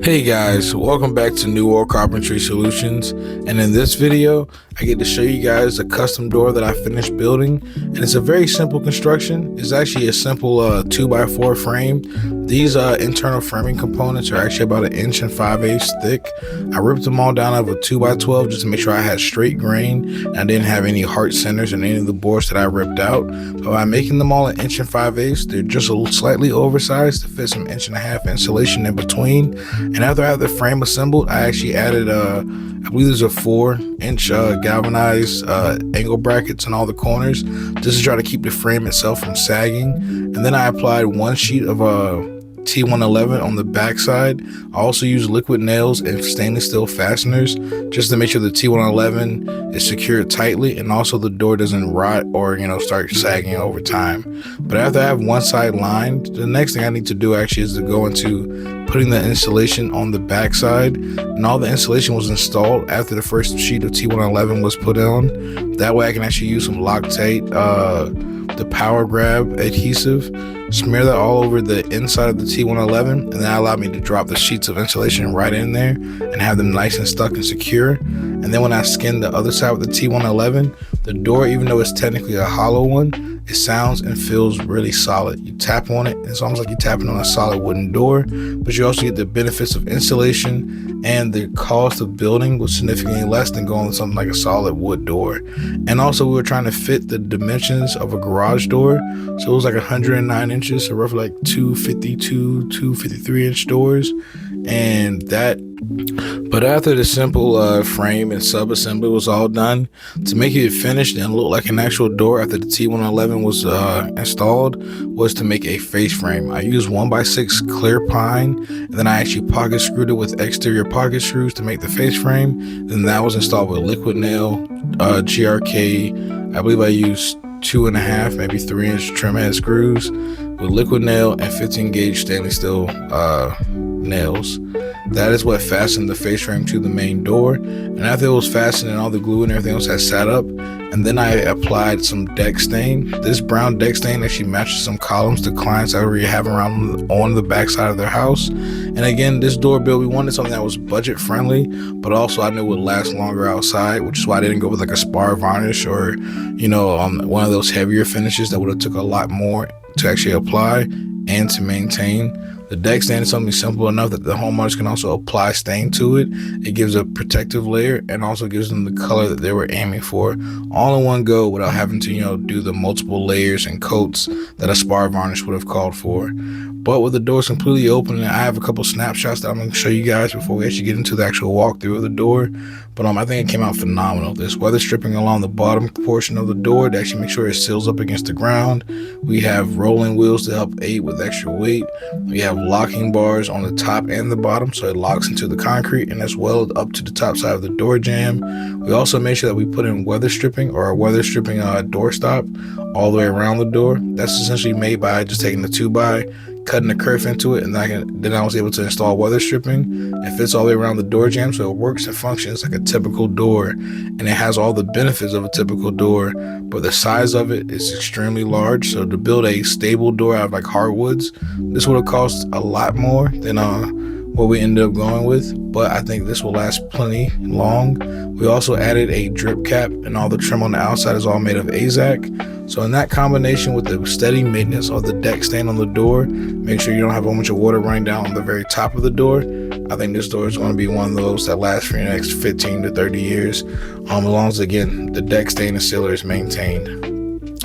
Hey guys, welcome back to New World Carpentry Solutions, and in this video I get to show you guys a custom door that I finished building, and it's a very simple construction. It's actually a simple 2x4 frame. These internal framing components are actually about 1.5 inches thick. I ripped them all down out of a 2x12 just to make sure I had straight grain and I didn't have any heart centers in any of the boards that I ripped out. But by making them all 1.5 inches, they're just a little slightly oversized to fit some 1.5 inch insulation in between. And after I have the frame assembled, I actually added I believe there's a 4-inch galvanized angle brackets in all the corners just to try to keep the frame itself from sagging. And then I applied one sheet of T111 on the back side. I also used liquid nails and stainless steel fasteners just to make sure the T111 is secured tightly and also the door doesn't rot or start sagging over time. But after I have one side lined, the next thing I need to do actually is to go into putting the insulation on the back side, and all the insulation was installed after the first sheet of T111 was put on. That way I can actually use some Loctite, the power grab adhesive, smear that all over the inside of the T111, and that allowed me to drop the sheets of insulation right in there and have them nice and stuck and secure. And then when I skinned the other side with the T111, the door, even though it's technically a hollow one, it sounds and feels really solid. You tap on it, it's almost like you're tapping on a solid wooden door, but you also get the benefits of insulation, and the cost of building was significantly less than going with something like a solid wood door. And also we were trying to fit the dimensions of a garage door, so it was like 109 inches, so roughly like 252, 253 inch doors. And but after the simple frame and sub-assembly was all done, to make it finished and look like an actual door after the T111 was installed, was to make a face frame. I used 1x6 clear pine, and then I actually pocket screwed it with exterior pocket screws to make the face frame. Then that was installed with liquid nail, GRK, I believe I used 2.5, maybe 3-inch trim head screws with liquid nail and 15 gauge stainless steel nails. That is what fastened the face frame to the main door. And after it was fastened and all the glue and everything else had sat up, and then I applied some deck stain. This brown deck stain actually matches some columns the clients already have around on the back side of their house. And again, this door build, we wanted something that was budget friendly, but also I knew would last longer outside, which is why I didn't go with like a spar varnish or one of those heavier finishes that would have took a lot more to actually apply and to maintain. The deck stain is something simple enough that the homeowners can also apply stain to it. It gives a protective layer and also gives them the color that they were aiming for, all in one go without having to do the multiple layers and coats that a spar varnish would have called for. But with the doors completely open, and I have a couple snapshots that I'm going to show you guys before we actually get into the actual walkthrough of the door. But I think it came out phenomenal. There's weather stripping along the bottom portion of the door to actually make sure it seals up against the ground. We have rolling wheels to help aid with extra weight. We have locking bars on the top and the bottom so it locks into the concrete and as well up to the top side of the door jamb. We also made sure that we put in weather stripping or a weather stripping door stop all the way around the door. That's essentially made by just taking the 2x, cutting a kerf into it, and then I was able to install weather stripping. It fits all the way around the door jamb, so it works and functions like a typical door, and it has all the benefits of a typical door, but the size of it is extremely large. So to build a stable door out of like hardwoods, this would have cost a lot more than what we ended up going with, but I think this will last plenty long. We also added a drip cap, and all the trim on the outside is all made of AZAC. So in that combination with the steady maintenance of the deck stain on the door, make sure you don't have a bunch of water running down on the very top of the door, I think this door is going to be one of those that lasts for the next 15 to 30 years, as long as, again, the deck stain and sealer is maintained.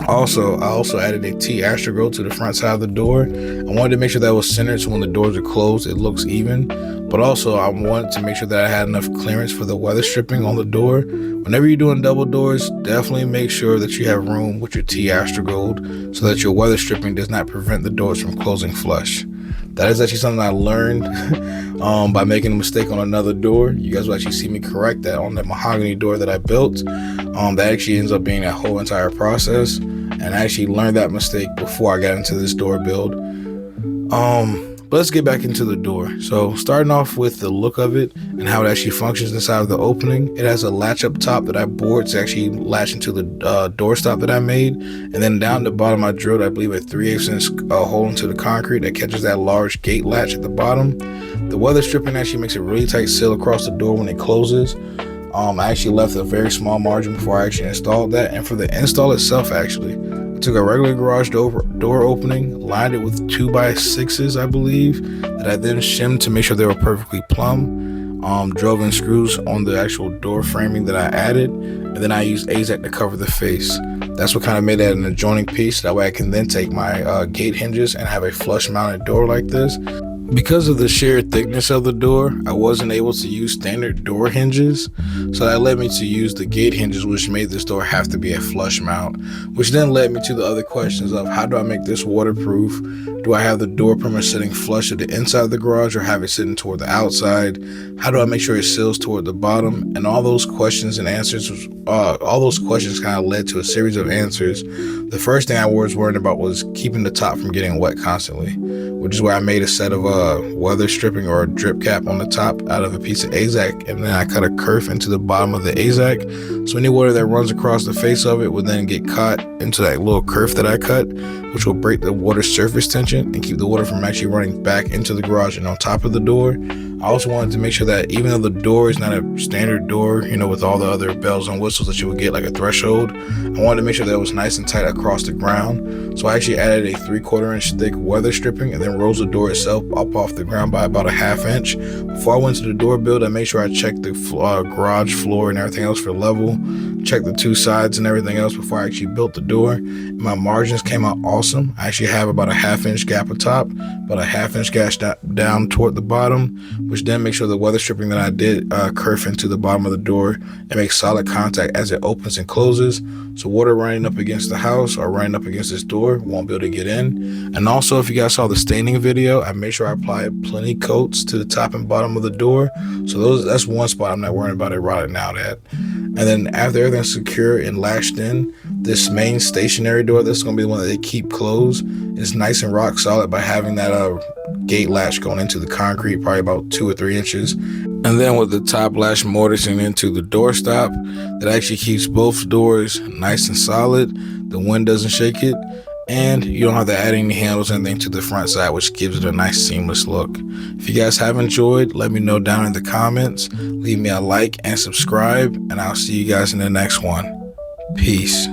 I also added a T-Astrogrow to the front side of the door. I wanted to make sure that was centered so when the doors are closed it looks even, but also I wanted to make sure that I had enough clearance for the weather stripping on the door. Whenever you're doing double doors, definitely make sure that you have room with your T-Astrogold so that your weather stripping does not prevent the doors from closing flush. That is actually something I learned by making a mistake on another door. You guys will actually see me correct that on the mahogany door that I built. That actually ends up being that whole entire process, and I actually learned that mistake before I got into this door build. But let's get back into the door. So starting off with the look of it and how it actually functions inside of the opening. It has a latch up top that I bored to actually latch into the doorstop that I made. And then down the bottom I drilled, I believe, a 3/8 inch hole into the concrete that catches that large gate latch at the bottom. The weather stripping actually makes a really tight seal across the door when it closes. I actually left a very small margin before I actually installed that. And for the install itself, actually, I took a regular garage door opening, lined it with 2x6s, I believe, that I then shimmed to make sure they were perfectly plumb. Drove in screws on the actual door framing that I added, and then I used AZAC to cover the face. That's what kind of made that an adjoining piece. That way I can then take my gate hinges and have a flush mounted door like this. Because of the sheer thickness of the door, I wasn't able to use standard door hinges, so that led me to use the gate hinges, which made this door have to be a flush mount, which then led me to the other questions of how do I make this waterproof? Do I have the door primer sitting flush to the inside of the garage or have it sitting toward the outside? How do I make sure it seals toward the bottom? And all those questions and answers, all those questions kind of led to a series of answers. The first thing I was worried about was keeping the top from getting wet constantly, which is why I made a set of weather stripping or a drip cap on the top out of a piece of AZAC, and then I cut a kerf into the bottom of the AZAC, so any water that runs across the face of it would then get caught into that little kerf that I cut, which will break the water surface tension and keep the water from actually running back into the garage and on top of the door. I also wanted to make sure that even though the door is not a standard door, with all the other bells and whistles that you would get like a threshold, I wanted to make sure that it was nice and tight across the ground. So I actually added a 3/4 inch thick weather stripping and then rose the door itself up off the ground by about a 1/2 inch. Before I went to the door build, I made sure I checked the garage floor and everything else for level, checked the 2 sides and everything else before I actually built the door. And my margins came out awesome. I actually have about a 1/2 inch gap atop, about a 1/2 inch gap down toward the bottom, which then makes sure the weather stripping that I did kerf into the bottom of the door and make solid contact as it opens and closes, so water running up against the house or running up against this door won't be able to get in. And also, if you guys saw the staining video, I made sure I applied plenty coats to the top and bottom of the door, so that's one spot I'm not worrying about it rotting out at. And then after everything's secure and latched in, this main stationary door, this is going to be the one that they keep closed, is nice and rock solid by having that gate latch going into the concrete, probably about 2 or 3 inches. And then with the top latch mortising into the doorstop, that actually keeps both doors nice and solid. The wind doesn't shake it, and you don't have to add any handles or anything to the front side, which gives it a nice seamless look. If you guys have enjoyed, let me know down in the comments. Leave me a like and subscribe, and I'll see you guys in the next one. Peace.